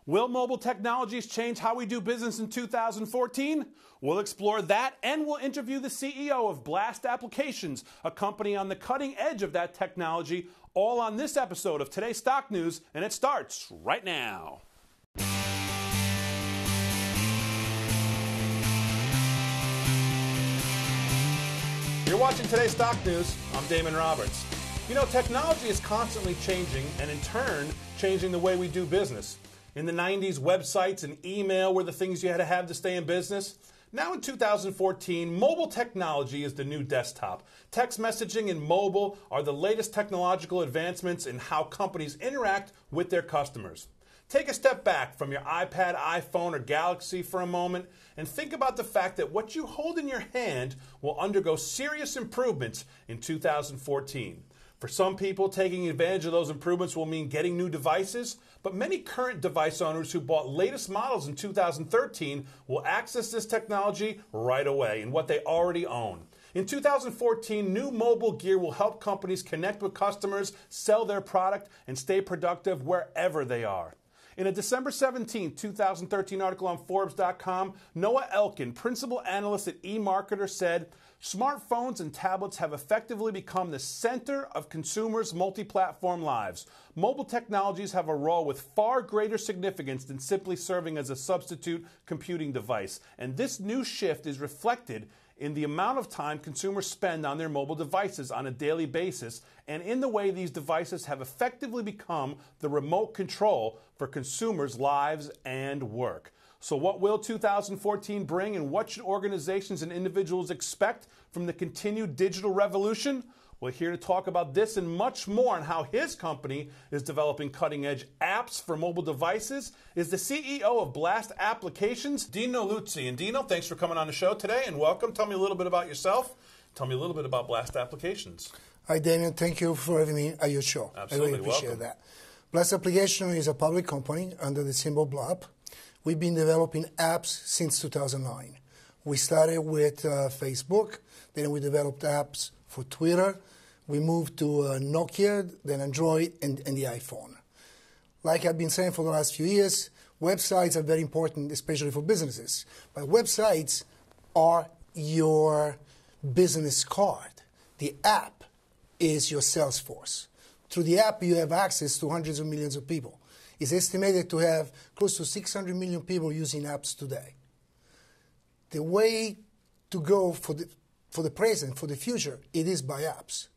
Will mobile technologies change how we do business in 2014? We'll explore that, and we'll interview the CEO of BLAP Applications, a company on the cutting edge of that technology, all on this episode of Today's Stock News, and it starts right now. You're watching Today's Stock News. I'm Damon Roberts. You know, technology is constantly changing, and in turn, changing the way we do business. In the 90s, websites and email were the things you had to have to stay in business. Now in 2014, mobile technology is the new desktop. Text messaging and mobile are the latest technological advancements in how companies interact with their customers. Take a step back from your iPad, iPhone, or Galaxy for a moment and think about the fact that what you hold in your hand will undergo serious improvements in 2014. For some people, taking advantage of those improvements will mean getting new devices, but many current device owners who bought latest models in 2013 will access this technology right away in what they already own. In 2014, new mobile gear will help companies connect with customers, sell their product, and stay productive wherever they are. In a December 17, 2013 article on Forbes.com, Noah Elkin, principal analyst at eMarketer, said, "Smartphones and tablets have effectively become the center of consumers' multi-platform lives. Mobile technologies have a role with far greater significance than simply serving as a substitute computing device. And this new shift is reflected in the amount of time consumers spend on their mobile devices on a daily basis and in the way these devices have effectively become the remote control for consumers' lives and work." So what will 2014 bring, and what should organizations and individuals expect from the continued digital revolution? We're here to talk about this and much more on how his company is developing cutting-edge apps for mobile devices is the CEO of BLAP Applications, Dino Luzzi. And Dino, thanks for coming on the show today and welcome. Tell me a little bit about yourself. Tell me a little bit about BLAP Applications. Hi, Damien. Thank you for having me at your show. Absolutely. I really appreciate welcome. that. BLAP Applications is a public company under the symbol BLAP. We've been developing apps since 2009. We started with Facebook, then we developed apps for Twitter. We moved to Nokia, then Android, and the iPhone. Like I've been saying for the last few years, websites are very important, especially for businesses. But websites are your business card. The app is your sales force. Through the app, you have access to hundreds of millions of people. It's estimated to have close to 600 million people using apps today. The way to go for the present, for the future, it is by apps.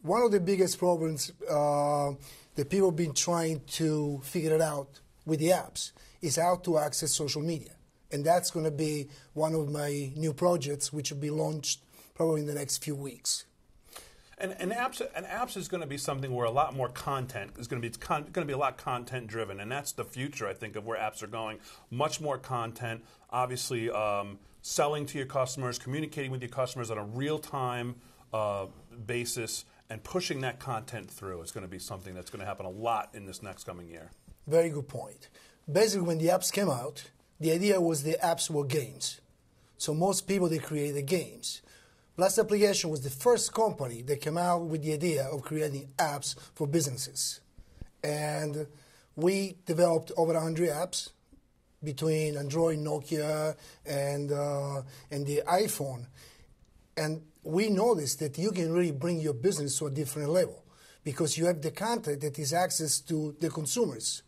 One of the biggest problems that people have been trying to figure it out with the apps is how to access social media. And that's going to be one of my new projects, which will be launched probably in the next few weeks. And apps is going to be something where a lot more content is going to be a lot content driven, and that's the future, I think, of where apps are going. Much more content, obviously, selling to your customers, communicating with your customers on a real time basis, and pushing that content through. It's going to be something that's going to happen a lot in this next coming year. Very good point. Basically, when the apps came out, the idea was the apps were games. So most people, they created games. BLAP Application was the first company that came out with the idea of creating apps for businesses. And we developed over 100 apps between Android, Nokia, and the iPhone. And we noticed that you can really bring your business to a different level because you have the content that is access to the consumers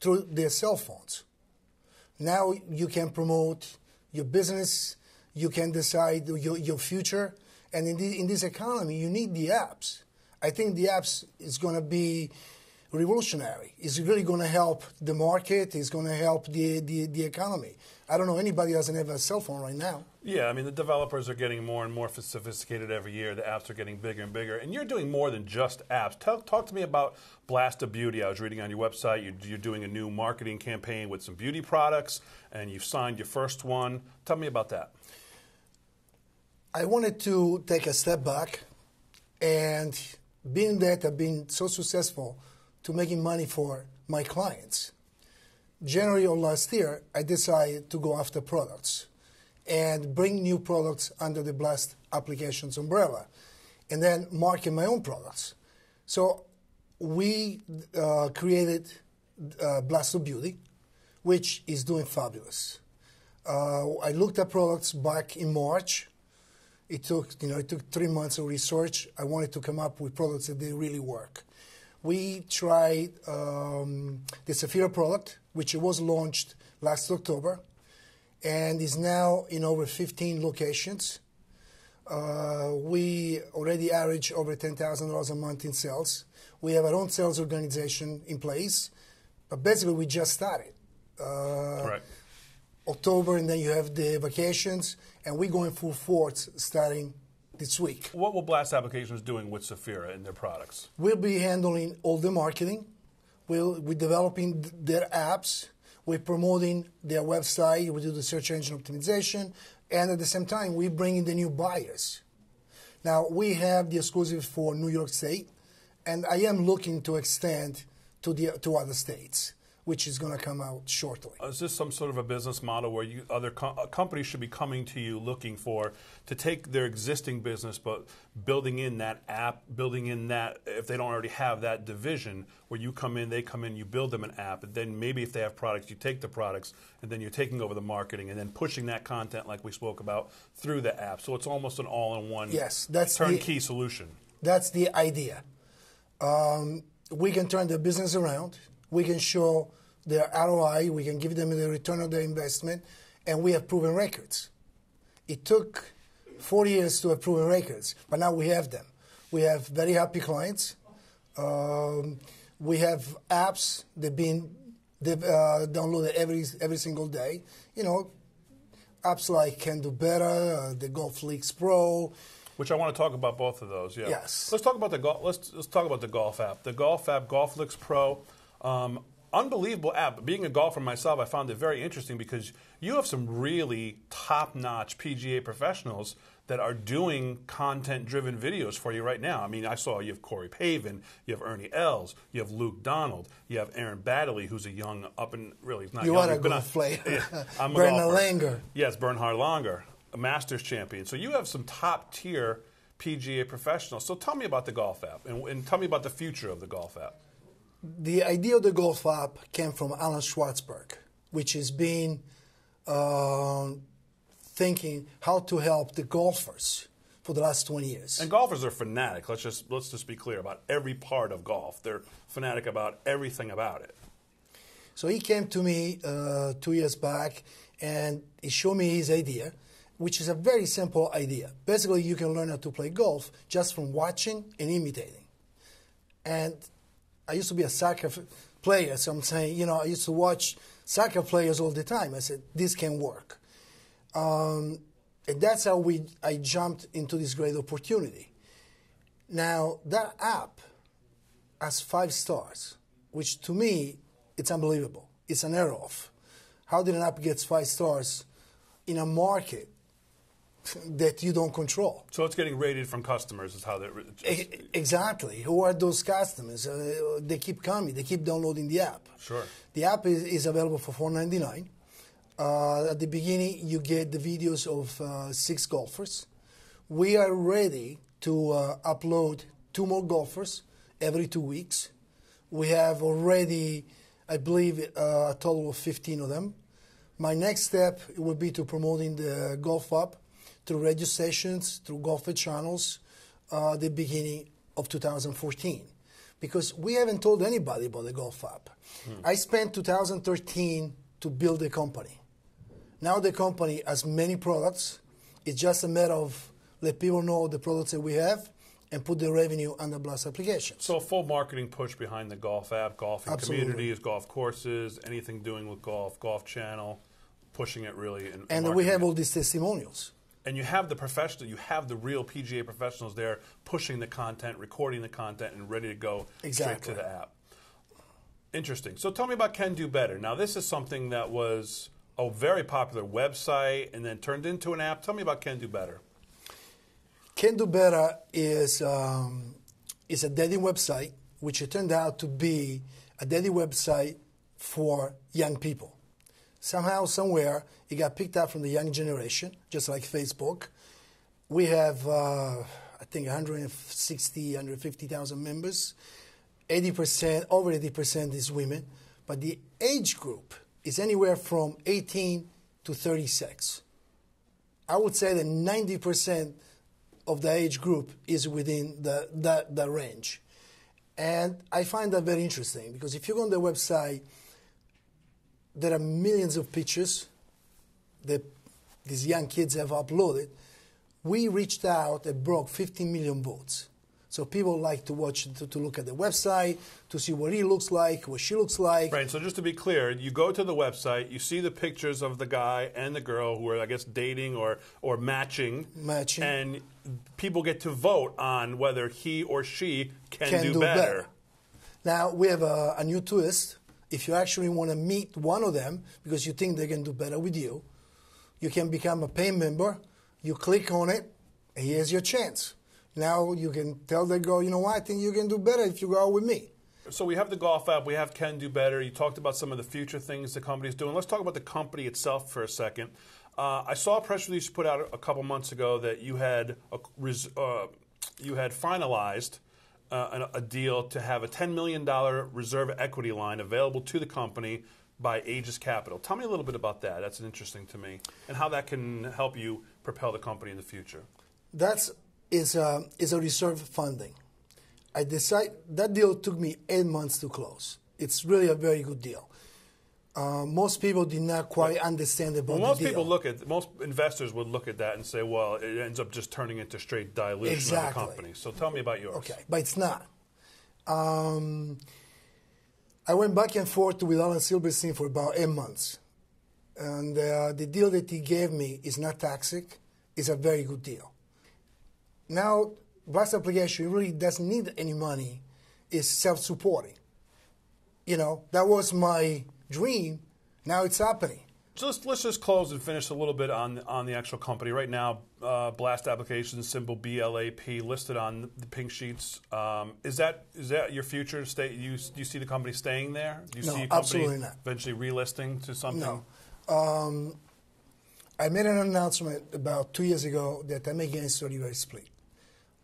through their cell phones. Now you can promote your business. You can decide your future. And in this economy, you need the apps. I think the apps is going to be revolutionary. It's really going to help the market. It's going to help the economy. I don't know anybody who doesn't have a cell phone right now. Yeah, I mean, the developers are getting more and more sophisticated every year. The apps are getting bigger and bigger. And you're doing more than just apps. Talk to me about Blast Beauty. I was reading on your website. You're doing a new marketing campaign with some beauty products, and you've signed your first one. Tell me about that. I wanted to take a step back, and being that I've been so successful to making money for my clients, January of last year, I decided to go after products and bring new products under the BLAP Applications umbrella, and then market my own products. So we created Blast of Beauty, which is doing fabulous. I looked at products back in March. It took 3 months of research. I wanted to come up with products that they really work. We tried the Saphira product, which was launched last October, and is now in over 15 locations. We already average over $10,000 a month in sales. We have our own sales organization in place, but basically we just started. Right. October, and then you have the vacations, and we're going full force starting this week. What will Blast Applications doing with Saphira and their products? We'll be handling all the marketing. We're developing their apps. We're promoting their website. We do the search engine optimization. And at the same time, we bring in the new buyers. Now, we have the exclusive for New York State, and I am looking to extend to other states, which is going to come out shortly. Is this some sort of a business model where other companies should be coming to you looking to take their existing business, but building in that app, building in that, if they don't already have that division, where you come in, they come in, you build them an app, and then maybe if they have products, you take the products, and then you're taking over the marketing, and then pushing that content, like we spoke about, through the app. So it's almost an all-in-one turnkey solution. That's the idea. We can turn the business around. We can show their ROI, we can give them the return on their investment, and we have proven records. It took 4 years to have proven records, but now we have them. We have very happy clients. We have apps they've downloaded every single day. Apps like Can Do Better, the Golf Leaks Pro. Which I want to talk about both of those. Yeah. Yes. Let's talk about the golf app. The golf app, Golf Leaks Pro. Unbelievable app. Being a golfer myself, I found it very interesting because you have some really top-notch PGA professionals that are doing content-driven videos for you right now. I mean, I saw you have Corey Pavin, you have Ernie Els, you have Luke Donald, you have Aaron Baddeley, who's a young he's not young. You are a golf player. Yeah, I'm a Bernhard golfer. Langer. Yes, Bernhard Langer, a Masters champion. So you have some top-tier PGA professionals. So tell me about the golf app, and tell me about the future of the golf app. The idea of the golf app came from Alan Schwartzberg, which has been thinking how to help the golfers for the last 20 years. And golfers are fanatic. Let's just be clear about every part of golf. They're fanatic about everything about it. So he came to me 2 years back, and he showed me his idea, which is a very simple idea. Basically, you can learn how to play golf just from watching and imitating. And I used to be a soccer player, so I'm saying, I used to watch soccer players all the time. I said, this can work. And that's how I jumped into this great opportunity. Now, that app has 5 stars, which to me, it's unbelievable. It's an error of. How did an app get 5 stars in a market that you don't control? So it's getting rated from customers is how they're... Exactly. Who are those customers? They keep coming. They keep downloading the app. Sure. The app is available for $4.99. At the beginning, you get the videos of 6 golfers. We are ready to upload 2 more golfers every 2 weeks. We have already, I believe, a total of 15 of them. My next step will be to promoting the golf app through radio stations, through golfer channels, the beginning of 2014. Because we haven't told anybody about the golf app. I spent 2013 to build the company. Now the company has many products. It's just a matter of let people know the products that we have and put the revenue on the Blast applications. So a full marketing push behind the golf app, golfing communities, golf courses, anything doing with golf channel, pushing it really. And we have all these testimonials. And you have the professional, you have the real PGA professionals there pushing the content, recording the content, and ready to go straight to the app. Interesting. So tell me about Can Do Better. Now, this is something that was a very popular website and then turned into an app. Tell me about Can Do Better. Can Do Better is a dating website, which it turned out to be a dating website for young people. Somehow, somewhere, it got picked up from the young generation, just like Facebook. We have, I think, 160, 150,000 members. 80%, over 80% is women. But the age group is anywhere from 18 to 36. I would say that 90% of the age group is within the range. And I find that very interesting because if you go on the website, there are millions of pictures that these young kids have uploaded. We reached out and broke 15 million votes. So people like to watch, to look at the website, to see what he looks like, what she looks like. Right, so just to be clear, you go to the website, you see the pictures of the guy and the girl who are, I guess, dating or matching. And people get to vote on whether he or she can do better. Now, we have a new twist. If you actually want to meet one of them because you think they can do better with you, you can become a paying member. You click on it, and here's your chance. Now you can tell the girl, you know what, I think you can do better if you go out with me. So we have the golf app, we have Can Do Better. You talked about some of the future things the company's doing. Let's talk about the company itself for a second. I saw a press release you put out a couple months ago that you had finalized a deal to have a $10 million reserve equity line available to the company by Aegis Capital. Tell me a little bit about that. That's interesting to me, and how that can help you propel the company in the future. That is a reserve funding. That deal took me 8 months to close. It's really a very good deal. Most people did not quite understand about the deal. Most investors would look at that and say, well, it ends up just turning into straight dilution of the company. So tell me about yours. Okay, but it's not. I went back and forth with Alan Silberstein for about 8 months. And the deal that he gave me is not toxic. It's a very good deal. Now, Blast application really doesn't need any money. It's self-supporting. You know, that was my dream. Now it's happening. So let's just close and finish a little bit on the actual company. Right now, Blast Applications, symbol BLAP, listed on the pink sheets. Is that your future? Do you see the company staying there? Do you see a company absolutely not. Eventually relisting to something? No. I made an announcement about 2 years ago that I'm against a reverse split.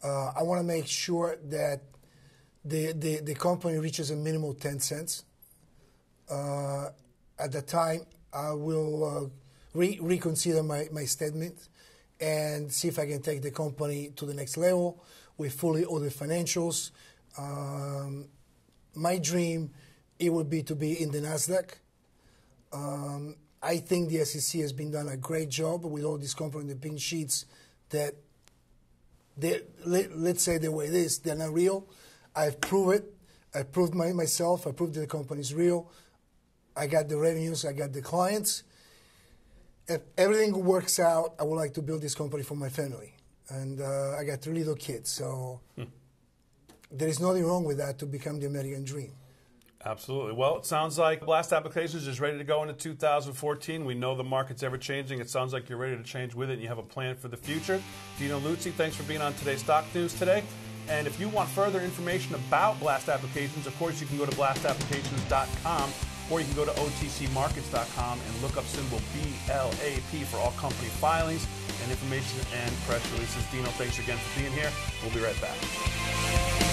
I want to make sure that the company reaches a minimum 10 cents. At the time, I will reconsider my statement and see if I can take the company to the next level with fully audited financials. My dream, it would be to be in the NASDAQ. I think the SEC has been done a great job with all these companies in the pink sheets that, let's say the way it is, they're not real. I've proved it. I proved myself. I proved that the company is real. I got the revenues. I got the clients. If everything works out, I would like to build this company for my family. And I got 3 little kids. So there is nothing wrong with that to become the American dream. Absolutely. Well, it sounds like Blast Applications is ready to go into 2014. We know the market's ever changing. It sounds like you're ready to change with it and you have a plan for the future. Dino Luzzi, thanks for being on today's Stock News today. And if you want further information about Blast Applications, of course, you can go to blastapplications.com or you can go to otcmarkets.com and look up symbol BLAP for all company filings and information and press releases. Dino, thanks again for being here. We'll be right back.